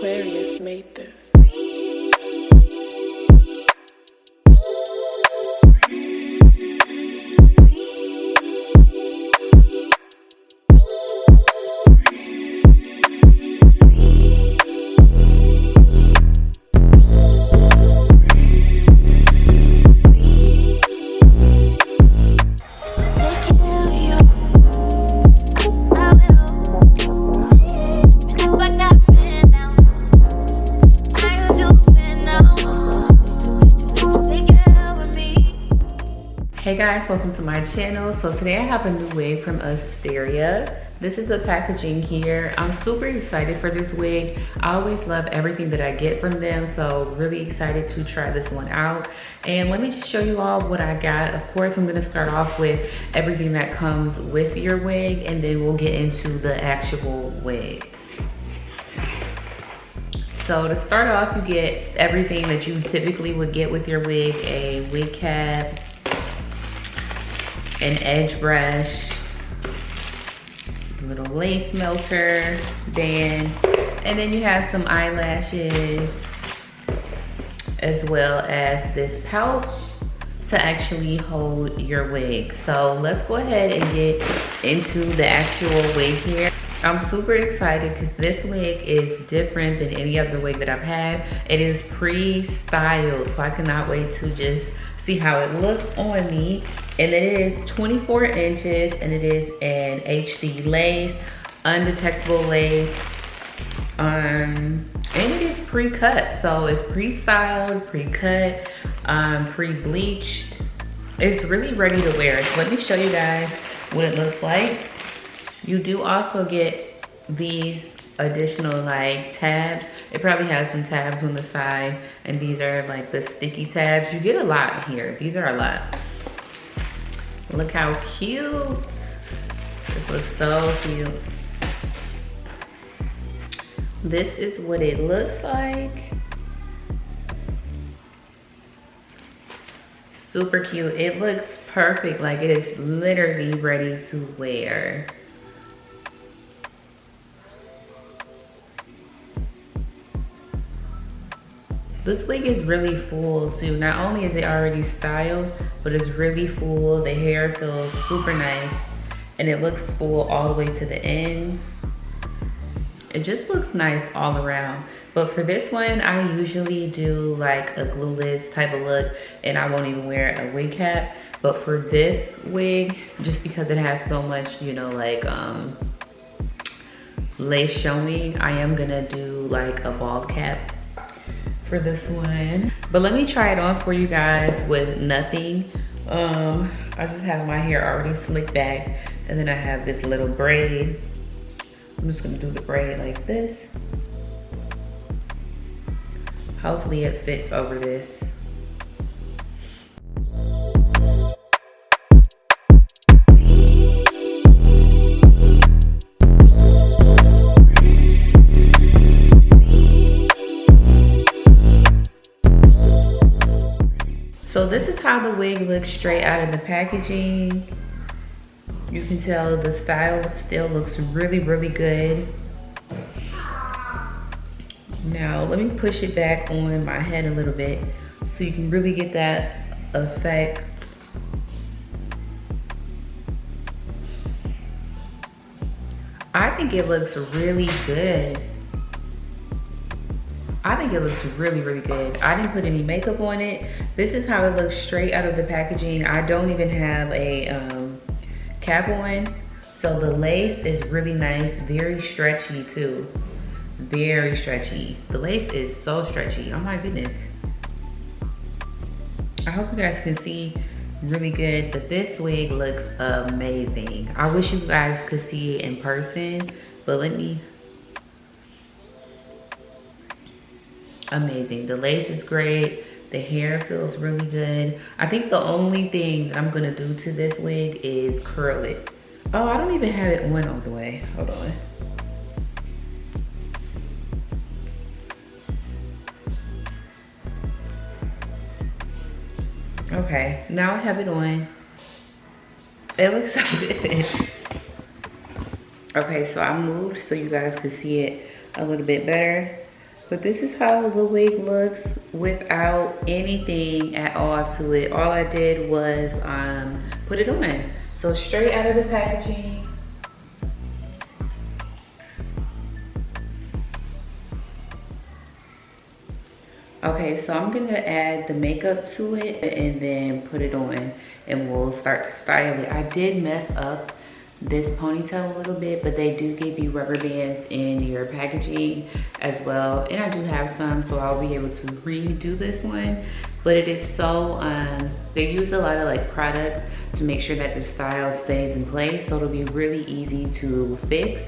Aquarius made this. Hey guys, welcome to my channel. So today I have a new wig from Asteria. This is the packaging here. I'm super excited for this wig. I always love everything that I get from them, so really excited to try this one out. And let me just show you all what I got. Of course, I'm gonna start off with everything that comes with your wig, and then we'll get into the actual wig. So to start off, you get everything that you typically would get with your wig: a wig cap, an edge brush, a little lace melter band, and then you have some eyelashes, as well as this pouch to actually hold your wig. So let's go ahead and get into the actual wig here. I'm super excited because this wig is different than any other wig that I've had. It is pre-styled, so I cannot wait to just see how it looks on me. And it is 24 inches, and it is an HD lace, undetectable lace, and it is pre-cut. So it's pre-styled, pre-cut, pre-bleached. It's really ready to wear. So let me show you guys what it looks like. You do also get these additional like tabs. It probably has some tabs on the side, and these are like the sticky tabs. You get a lot here. These are a lot. Look how cute. This looks so cute. This is what it looks like. Super cute. It looks perfect. Like it is literally ready to wear. This wig is really full too. Not only is it already styled, but it's really full. The hair feels super nice, and it looks full all the way to the ends. It just looks nice all around. But for this one, I usually do like a glueless type of look, and I won't even wear a wig cap. But for this wig, just because it has so much, you know, like lace showing, I am gonna do like a bald cap for this one. But let me try it on for you guys with nothing. I just have my hair already slicked back, and then I have this little braid. I'm just gonna do the braid like this. Hopefully it fits over this. So this is how the wig looks straight out of the packaging. You can tell the style still looks really, really good. Now let me push it back on my head a little bit so you can really get that effect. I think it looks really good. I think it looks really, really good. I didn't put any makeup on it. This is how it looks straight out of the packaging. I don't even have a cap on. So the lace is really nice, very stretchy too. Very stretchy. The lace is so stretchy, oh my goodness. I hope you guys can see really good, but this wig looks amazing. I wish you guys could see it in person, but let me. Amazing. The lace is great. The hair feels really good. I think the only thing that I'm gonna do to this wig is curl it. Oh, I don't even have it on all the way. Hold on. Okay, now I have it on. It looks so good. Okay, so I moved so you guys could see it a little bit better. But this is how the wig looks without anything at all to it. All I did was put it on. So straight out of the packaging. Okay, so I'm gonna add the makeup to it and then put it on and we'll start to style it. I did mess up this ponytail a little bit, but they do give you rubber bands in your packaging as well. And I do have some, so I'll be able to redo this one. But it is so, they use a lot of like product to make sure that the style stays in place. So it'll be really easy to fix.